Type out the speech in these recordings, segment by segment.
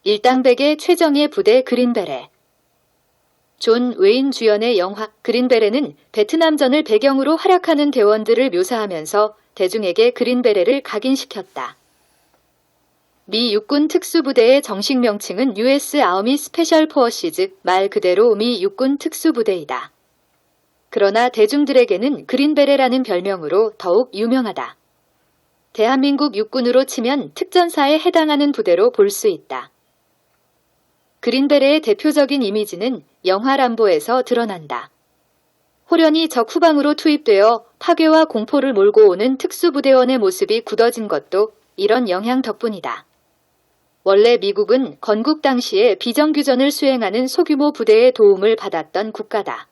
일당백의 최정예 부대 그린베레. 존 웨인 주연의 영화 그린베레는 베트남전을 배경으로 활약하는 대원들을 묘사하면서 대중에게 그린베레를 각인시켰다. 미 육군 특수부대의 정식 명칭은 US 아미 스페셜 포어시즈, 말 그대로 미 육군 특수부대이다. 그러나 대중들에게는 그린베레라는 별명으로 더욱 유명하다. 대한민국 육군으로 치면 특전사에 해당하는 부대로 볼 수 있다. 그린베레의 대표적인 이미지는 영화 람보에서 드러난다. 호련히 적 후방으로 투입되어 파괴와 공포를 몰고 오는 특수부대원의 모습이 굳어진 것도 이런 영향 덕분이다. 원래 미국은 건국 당시에 비정규전을 수행하는 소규모 부대의 도움을 받았던 국가다.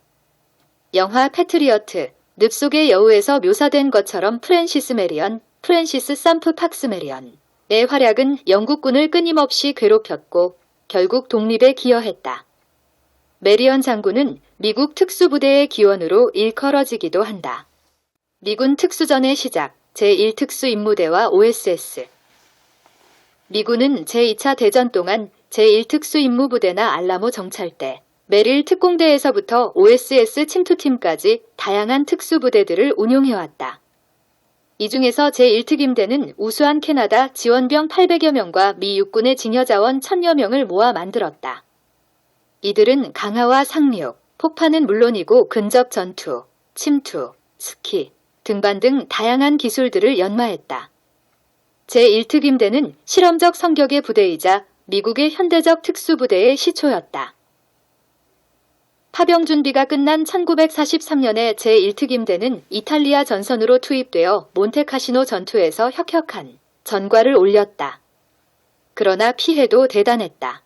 영화 패트리어트, 늪속의 여우에서 묘사된 것처럼 프랜시스 썸프 박스 메리언의 활약은 영국군을 끊임없이 괴롭혔고 결국 독립에 기여했다. 메리언 장군은 미국 특수부대의 기원으로 일컬어지기도 한다. 미군 특수전의 시작, 제1특수임무대와 OSS. 미군은 제2차 대전 동안 제1특수임무부대나 알라모 정찰대, 메릴 특공대에서부터 OSS 침투팀까지 다양한 특수부대들을 운용해왔다. 이 중에서 제1특임대는 우수한 캐나다 지원병 800여 명과 미 육군의 징여자원 1000여 명을 모아 만들었다. 이들은 강화와 상륙, 폭파는 물론이고 근접 전투, 침투, 스키, 등반 등 다양한 기술들을 연마했다. 제1특임대는 실험적 성격의 부대이자 미국의 현대적 특수부대의 시초였다. 파병 준비가 끝난 1943년에 제1특임대는 이탈리아 전선으로 투입되어 몬테카시노 전투에서 혁혁한 전과를 올렸다. 그러나 피해도 대단했다.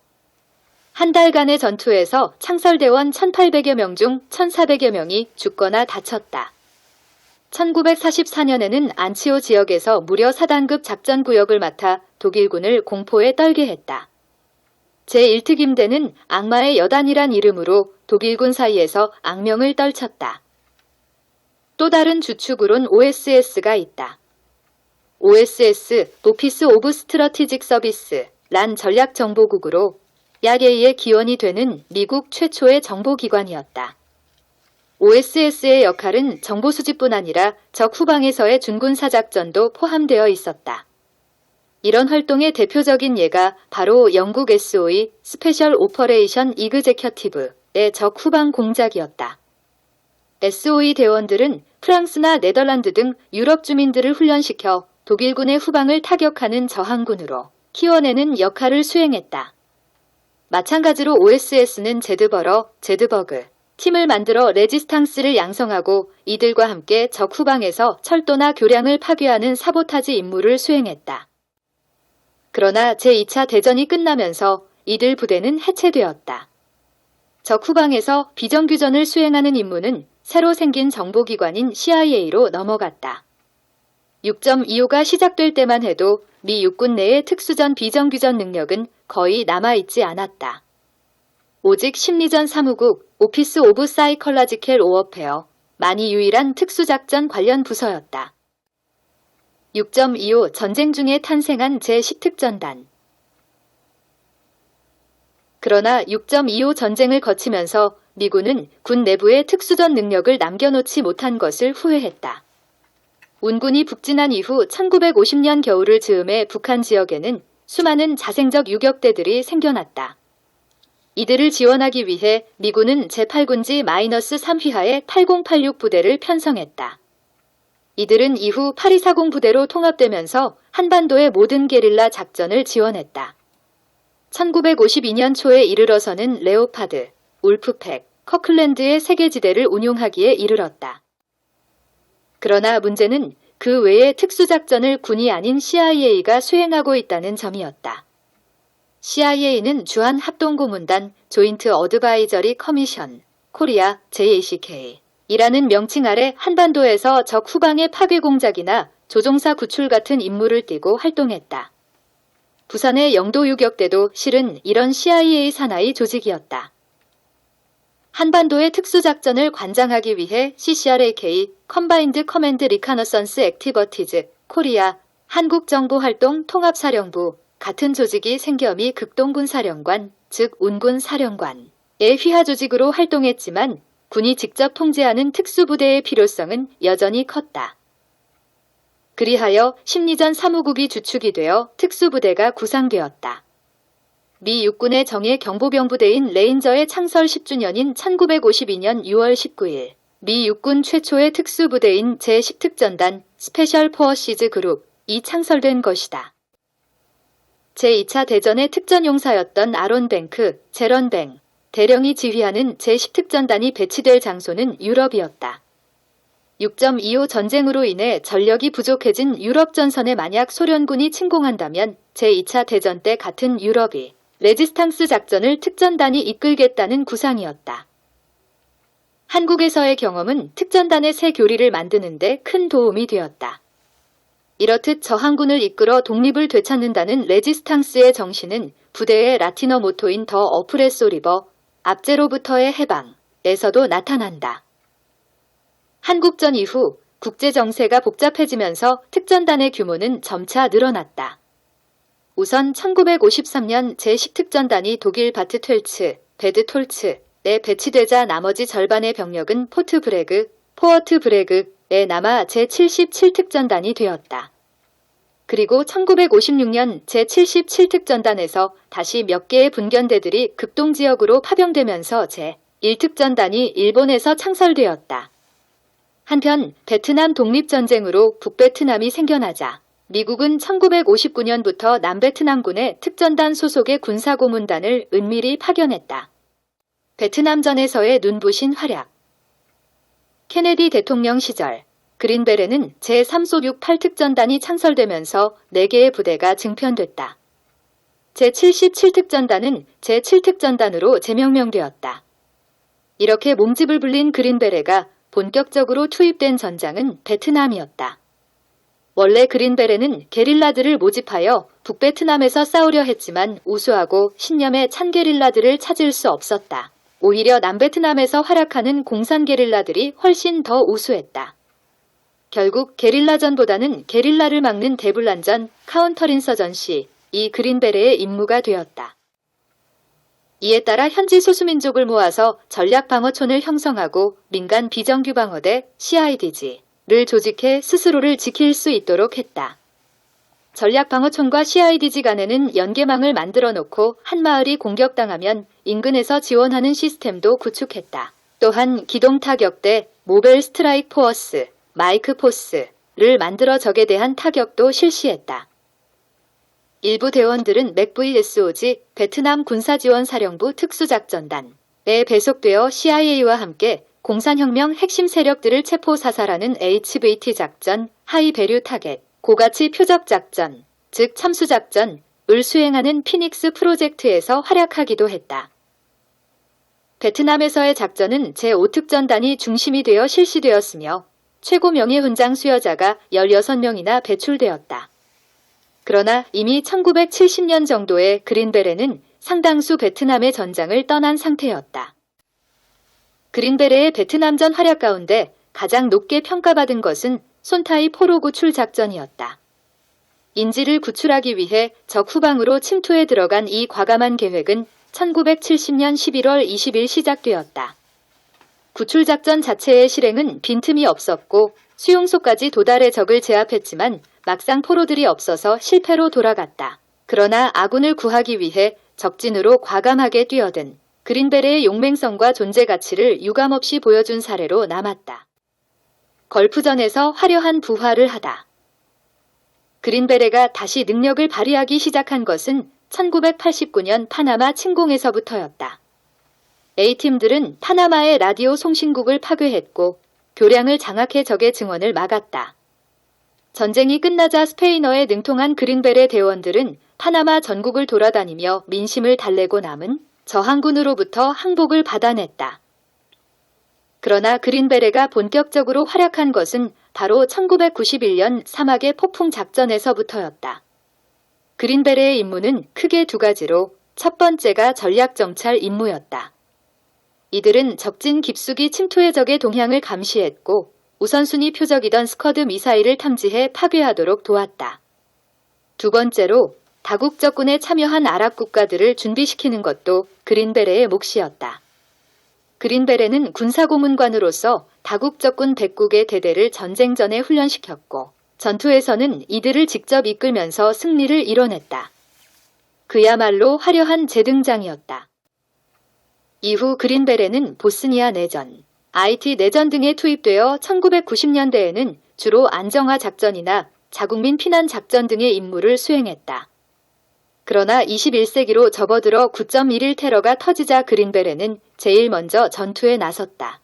한 달간의 전투에서 창설대원 1800여 명 중 1400여 명이 죽거나 다쳤다. 1944년에는 안치오 지역에서 무려 4단급 작전구역을 맡아 독일군을 공포에 떨게 했다. 제1특임대는 악마의 여단이란 이름으로 독일군 사이에서 악명을 떨쳤다. 또 다른 주축으론 OSS가 있다. OSS, 오피스 오브 스트러티직 서비스, 란 전략정보국으로 야게이의 기원이 되는 미국 최초의 정보기관이었다. OSS의 역할은 정보 수집뿐 아니라 적 후방에서의 준군사작전도 포함되어 있었다. 이런 활동의 대표적인 예가 바로 영국 SOE 스페셜 오퍼레이션 이그제큐티브의 적 후방 공작이었다. SOE 대원들은 프랑스나 네덜란드 등 유럽 주민들을 훈련시켜 독일군의 후방을 타격하는 저항군으로 키워내는 역할을 수행했다. 마찬가지로 OSS는 제드버그 팀을 만들어 레지스탕스를 양성하고 이들과 함께 적 후방에서 철도나 교량을 파괴하는 사보타지 임무를 수행했다. 그러나 제2차 대전이 끝나면서 이들 부대는 해체되었다. 적 후방에서 비정규전을 수행하는 임무는 새로 생긴 정보기관인 CIA로 넘어갔다. 6.25가 시작될 때만 해도 미 육군 내의 특수전 비정규전 능력은 거의 남아있지 않았다. 오직 심리전 사무국 오피스 오브 사이컬러지컬 오어페어, 만이 유일한 특수작전 관련 부서였다. 6.25 전쟁 중에 탄생한 제10특전단. 그러나 6.25 전쟁을 거치면서 미군은 군 내부의 특수전 능력을 남겨놓지 못한 것을 후회했다. 운군이 북진한 이후 1950년 겨울을 즈음해 북한 지역에는 수많은 자생적 유격대들이 생겨났다. 이들을 지원하기 위해 미군은 제8군지 -3휘하의 8086 부대를 편성했다. 이들은 이후 8240 부대로 통합되면서 한반도의 모든 게릴라 작전을 지원했다. 1952년 초에 이르러서는 레오파드, 울프팩, 커클랜드의 세계지대를 운용하기에 이르렀다. 그러나 문제는 그 외의 특수작전을 군이 아닌 CIA가 수행하고 있다는 점이었다. CIA는 주한합동고문단 조인트 어드바이저리 커미션, 코리아 JACK 이라는 명칭 아래 한반도에서 적 후방의 파괴 공작이나 조종사 구출 같은 임무를 띠고 활동했다. 부산의 영도 유격대도 실은 이런 CIA 산하의 조직이었다. 한반도의 특수작전을 관장하기 위해 CCRAK, 컨바인드 커맨드 리카너선스 액티버티즈, 코리아, 한국정보활동 통합사령부, 같은 조직이 생겸이 극동군사령관, 즉 운군사령관의 휘하 조직으로 활동했지만 군이 직접 통제하는 특수부대의 필요성은 여전히 컸다. 그리하여 심리전 사무국이 주축이 되어 특수부대가 구상되었다. 미 육군의 정예 경보병부대인 레인저의 창설 10주년인 1952년 6월 19일 미 육군 최초의 특수부대인 제10특전단 스페셜 포어시즈 그룹이 창설된 것이다. 제2차 대전의 특전용사였던 아론 뱅크, 제런 뱅 대령이 지휘하는 제10특전단이 배치될 장소는 유럽이었다. 6.25 전쟁으로 인해 전력이 부족해진 유럽 전선에 만약 소련군이 침공한다면 제2차 대전 때 같은 유럽이 레지스탕스 작전을 특전단이 이끌겠다는 구상이었다. 한국에서의 경험은 특전단의 새 교리를 만드는 데 큰 도움이 되었다. 이렇듯 저항군을 이끌어 독립을 되찾는다는 레지스탕스의 정신은 부대의 라틴어 모토인 더 어프레소 리버, 압제로부터의 해방에서도 나타난다. 한국전 이후 국제정세가 복잡해지면서 특전단의 규모는 점차 늘어났다. 우선 1953년 제10특전단이 독일 바트툽츠, 베드톨츠에 배치되자 나머지 절반의 병력은 포트 브레그에 남아 제77특전단이 되었다. 그리고 1956년 제77특전단에서 다시 몇 개의 분견대들이 극동지역으로 파병되면서 제1특전단이 일본에서 창설되었다. 한편 베트남 독립전쟁으로 북베트남이 생겨나자 미국은 1959년부터 남베트남군의 특전단 소속의 군사고문단을 은밀히 파견했다. 베트남전에서의 눈부신 활약. 케네디 대통령 시절 그린베레는 제3소 68특전단이 창설되면서 4개의 부대가 증편됐다. 제77특전단은 제7특전단으로 재명명되었다. 이렇게 몸집을 불린 그린베레가 본격적으로 투입된 전장은 베트남이었다. 원래 그린베레는 게릴라들을 모집하여 북베트남에서 싸우려 했지만 우수하고 신념에 찬 게릴라들을 찾을 수 없었다. 오히려 남베트남에서 활약하는 공산 게릴라들이 훨씬 더 우수했다. 결국 게릴라전보다는 게릴라를 막는 대불란전 카운터인서전시 이 그린베레의 임무가 되었다. 이에 따라 현지 소수민족을 모아서 전략방어촌을 형성하고 민간 비정규방어대 CIDG를 조직해 스스로를 지킬 수 있도록 했다. 전략방어촌과 CIDG 간에는 연계망을 만들어 놓고 한 마을이 공격당하면 인근에서 지원하는 시스템도 구축했다. 또한 기동타격대 모벨 스트라이크 포어스, 마이크 포스를 만들어 적에 대한 타격도 실시했다. 일부 대원들은 맥VSOG 베트남 군사지원사령부 특수작전단에 배속되어 CIA와 함께 공산혁명 핵심 세력들을 체포 사살하는 HVT 작전, 하이배류 타겟, 고가치 표적 작전, 즉 참수작전을 수행하는 피닉스 프로젝트에서 활약하기도 했다. 베트남에서의 작전은 제5특전단이 중심이 되어 실시되었으며 최고 명예훈장 수여자가 16명이나 배출되었다. 그러나 이미 1970년 정도에 그린베레는 상당수 베트남의 전장을 떠난 상태였다. 그린베레의 베트남전 활약 가운데 가장 높게 평가받은 것은 손타이 포로 구출 작전이었다. 인지를 구출하기 위해 적 후방으로 침투해 들어간 이 과감한 계획은 1970년 11월 20일 시작되었다. 구출 작전 자체의 실행은 빈틈이 없었고 수용소까지 도달해 적을 제압했지만 막상 포로들이 없어서 실패로 돌아갔다. 그러나 아군을 구하기 위해 적진으로 과감하게 뛰어든 그린베레의 용맹성과 존재 가치를 유감없이 보여준 사례로 남았다. 걸프전에서 화려한 부활을 하다. 그린베레가 다시 능력을 발휘하기 시작한 것은 1989년 파나마 침공에서부터였다. A팀들은 파나마의 라디오 송신국을 파괴했고 교량을 장악해 적의 증원을 막았다. 전쟁이 끝나자 스페인어에 능통한 그린베레 대원들은 파나마 전국을 돌아다니며 민심을 달래고 남은 저항군으로부터 항복을 받아냈다. 그러나 그린베레가 본격적으로 활약한 것은 바로 1991년 사막의 폭풍 작전에서부터였다. 그린베레의 임무는 크게 두 가지로 첫 번째가 전략정찰 임무였다. 이들은 적진 깊숙이 침투해 적의 동향을 감시했고 우선순위 표적이던 스커드 미사일을 탐지해 파괴하도록 도왔다. 두 번째로 다국 접근에 참여한 아랍 국가들을 준비시키는 것도 그린베레의 몫이었다. 그린베레는 군사고문관으로서 다국 접근 100국의 대대를 전쟁 전에 훈련시켰고 전투에서는 이들을 직접 이끌면서 승리를 이뤄냈다. 그야말로 화려한 재등장이었다. 이후 그린베레는 보스니아 내전, IT 내전 등에 투입되어 1990년대에는 주로 안정화 작전이나 자국민 피난 작전 등의 임무를 수행했다. 그러나 21세기로 접어들어 9.11 테러가 터지자 그린베레는 제일 먼저 전투에 나섰다.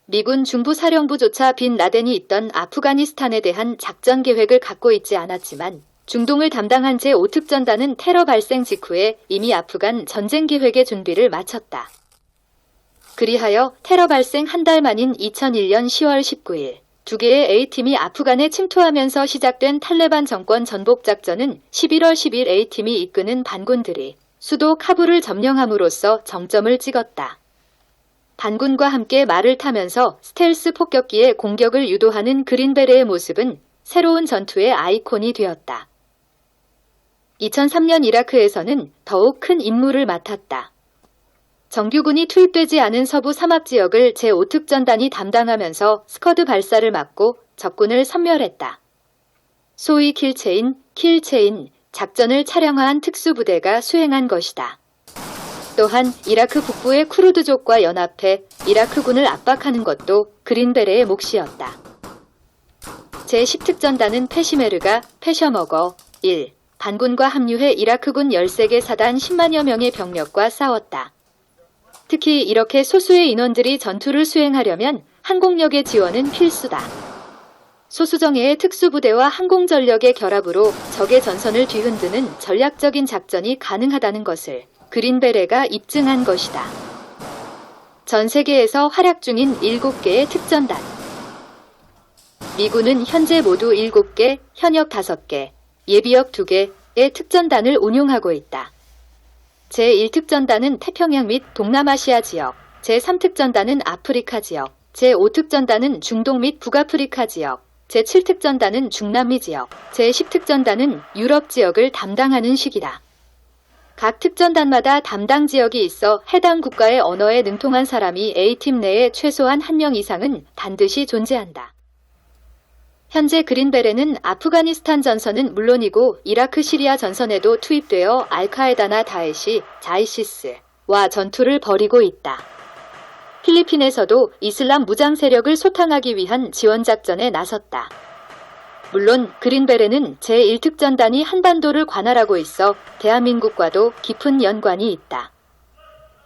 미군 중부사령부조차 빈 라덴이 있던 아프가니스탄에 대한 작전 계획을 갖고 있지 않았지만 중동을 담당한 제5특전단은 테러 발생 직후에 이미 아프간 전쟁 계획의 준비를 마쳤다. 그리하여 테러 발생 한 달 만인 2001년 10월 19일 두 개의 A팀이 아프간에 침투하면서 시작된 탈레반 정권 전복 작전은 11월 10일 A팀이 이끄는 반군들이 수도 카불을 점령함으로써 정점을 찍었다. 반군과 함께 말을 타면서 스텔스 폭격기에 공격을 유도하는 그린베레의 모습은 새로운 전투의 아이콘이 되었다. 2003년 이라크에서는 더욱 큰 임무를 맡았다. 정규군이 투입되지 않은 서부 사막 지역을 제5특전단이 담당하면서 스커드 발사를 막고 적군을 섬멸했다. 소위 킬체인 작전을 차량화한 특수부대가 수행한 것이다. 또한 이라크 북부의 쿠르드족과 연합해 이라크군을 압박하는 것도 그린베레의 몫이었다. 제10특전단은 페시메르가 페셔머거 1. 반군과 합류해 이라크군 13개 사단 10만여 명의 병력과 싸웠다. 특히 이렇게 소수의 인원들이 전투를 수행하려면 항공력의 지원은 필수다. 소수정예의 특수부대와 항공전력의 결합으로 적의 전선을 뒤흔드는 전략적인 작전이 가능하다는 것을 그린베레가 입증한 것이다. 전 세계에서 활약 중인 7개의 특전단. 미군은 현재 모두 7개, 현역 5개, 예비역 2개의 특전단을 운용하고 있다. 제1특전단은 태평양 및 동남아시아 지역, 제3특전단은 아프리카 지역, 제5특전단은 중동 및 북아프리카 지역, 제7특전단은 중남미 지역, 제10특전단은 유럽 지역을 담당하는 식이다. 각 특전단마다 담당 지역이 있어 해당 국가의 언어에 능통한 사람이 A팀 내에 최소한 1명 이상은 반드시 존재한다. 현재 그린베레는 아프가니스탄 전선은 물론이고 이라크 시리아 전선에도 투입되어 알카에다나 다에시, 자이시스와 전투를 벌이고 있다. 필리핀에서도 이슬람 무장 세력을 소탕하기 위한 지원작전에 나섰다. 물론 그린베레는 제1특전단이 한반도를 관할하고 있어 대한민국과도 깊은 연관이 있다.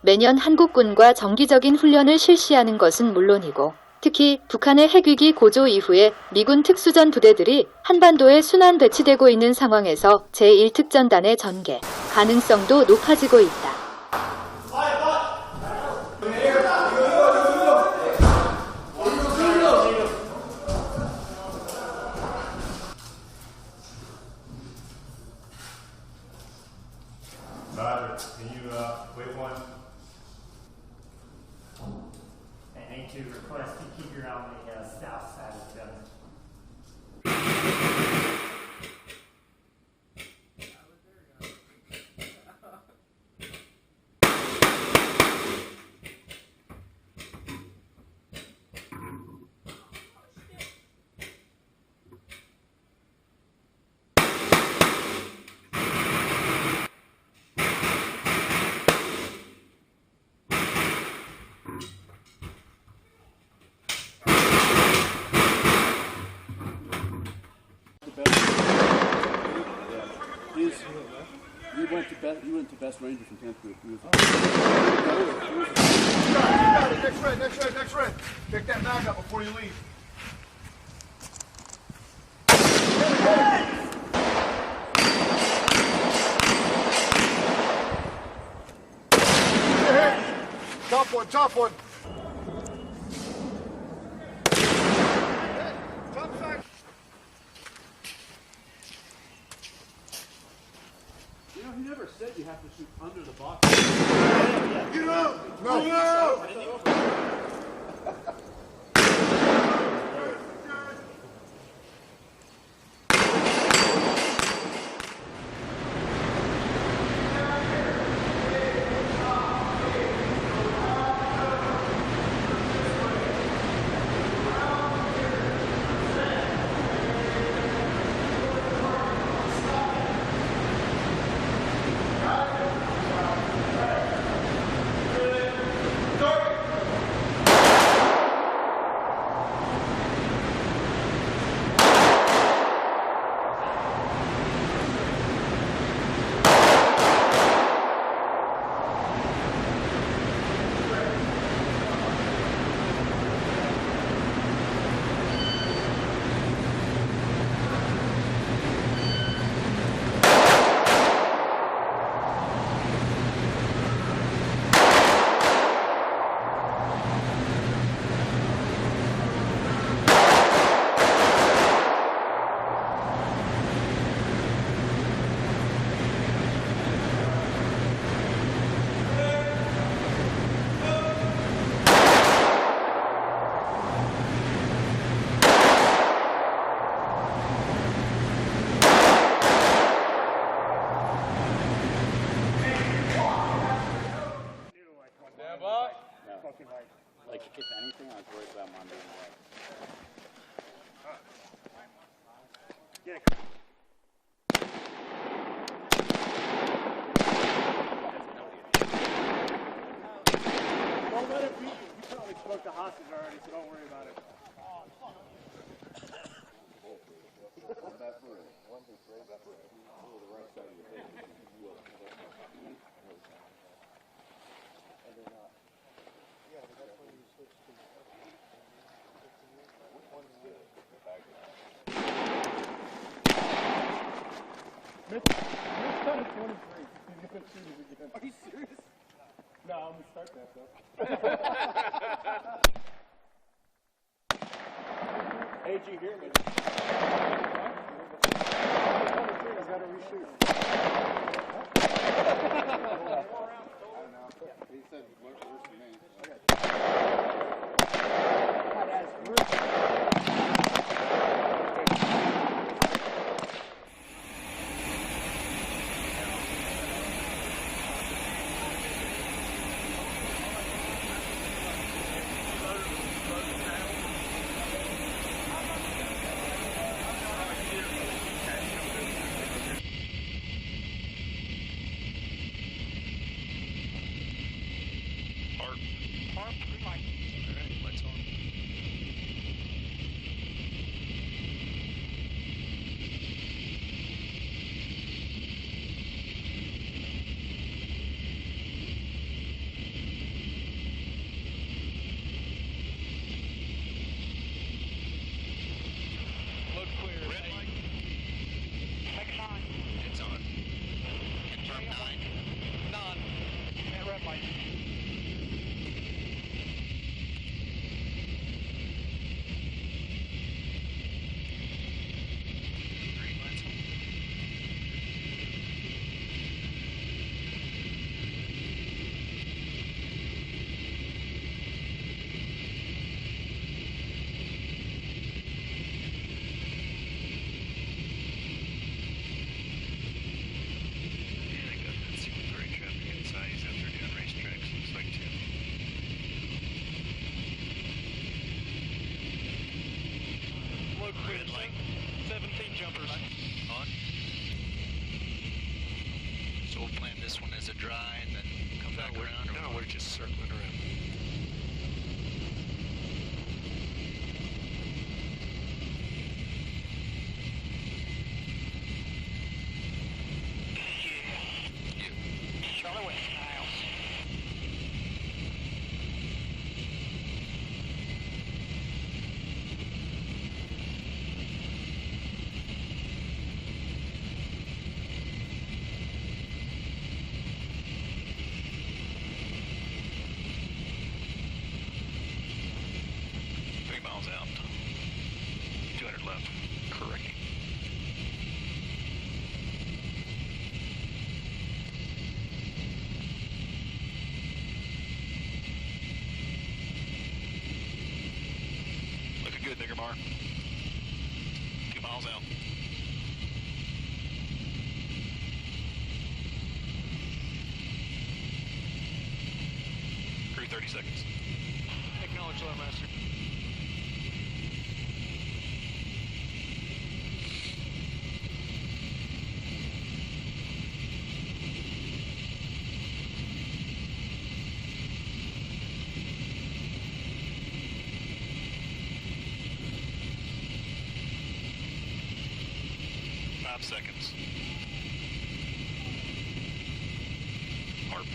매년 한국군과 정기적인 훈련을 실시하는 것은 물론이고 특히 북한의 핵위기 고조 이후에 미군 특수전 부대들이 한반도에 순환 배치되고 있는 상황에서 제1특전단의 전개 가능성도 높아지고 있다. Can you wait one? I need to request to keep your eye on the south side of the gun. You went to Best Ranger from 10th Group. Next red. Pick that mag up before you leave. Top one. Top side. You know, he never said you have to shoot under the box. Get up! No! probably smoked a hostage already, so don't worry about it. Are you serious? No, I'm gonna start that though. Hey, did you hear me? I gotta reshoot. He said worse than me. Red light. 17 jumpers. On. So we'll plan this one as a dry and then come back around? No, we're just circling around. Charlie West, Niles. Out. 200 left. Correct. Looking good, Digger Mar. 2 miles out. Crew 30 seconds. Acknowledge low, master. Seconds. Harp.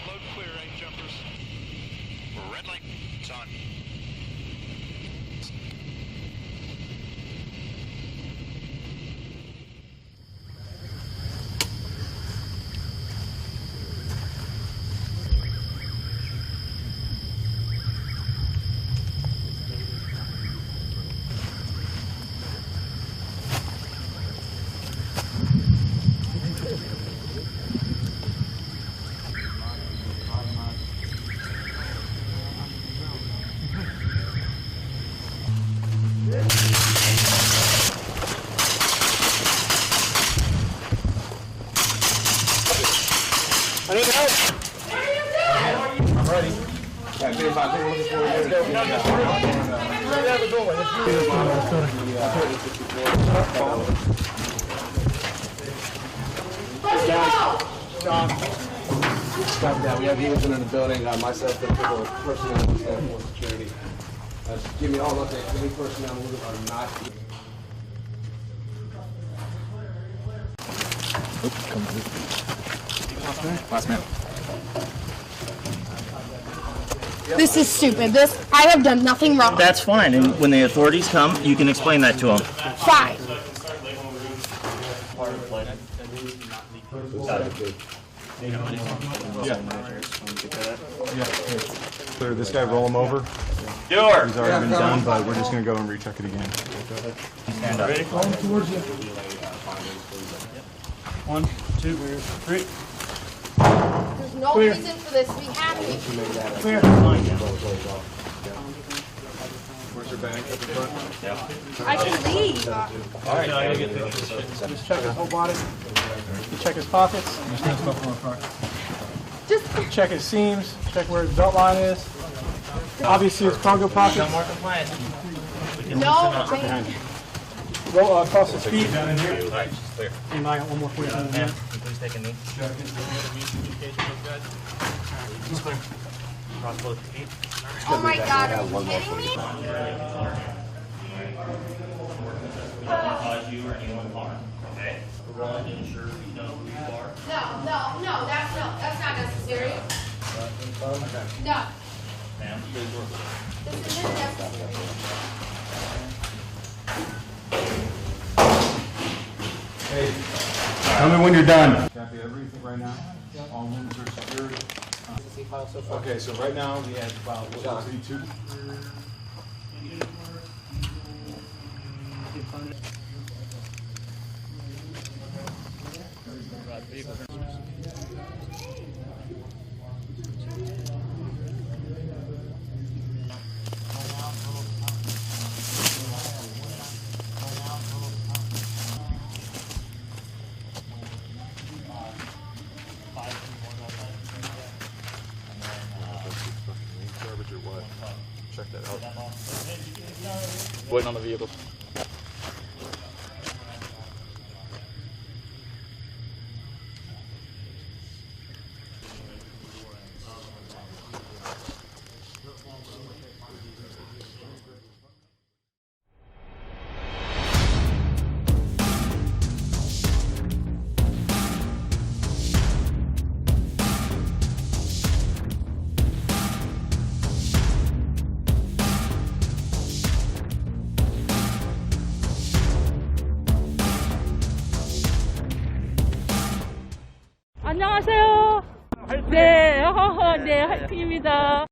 Load clear, 8 jumpers. Red light. It's on. need help. I'm ready. Copy that. We have units in the building. Myself, the personnel, and staff for security. Just give me all updates. Any personnel who are not. Last man. This is stupid. I have done nothing wrong. That's fine, and when the authorities come, you can explain that to them. Fine. Clear this guy, roll him over. Door! He's already been done, but we're just gonna go and recheck it again. Stand up. Ready? 1, 2, 3. There's no reason for this to be happening. Clear. Where's your bag? At the front? I can leave. Just check his whole body. Check his pockets. Just Check his seams. Check where his belt line is. Obviously his cargo pockets. More compliance. no. Roll across his feet. All right, she's clear. And I got one more for you. Ma'am, please take a knee. She's clear. Cross both feet. Oh my God, are you kidding me? Cause you or anyone harm, okay? One, ensure you know who you are. No, that's not necessary. No, Ma'am, please work with this isn't necessary. Tell me when you're done. Copy everything right now. All rooms are secured. Okay, so right now we have about 32. Garbage or what? Check that out. Waiting on the vehicle. 안녕하세요. 네, 네, 화이팅입니다.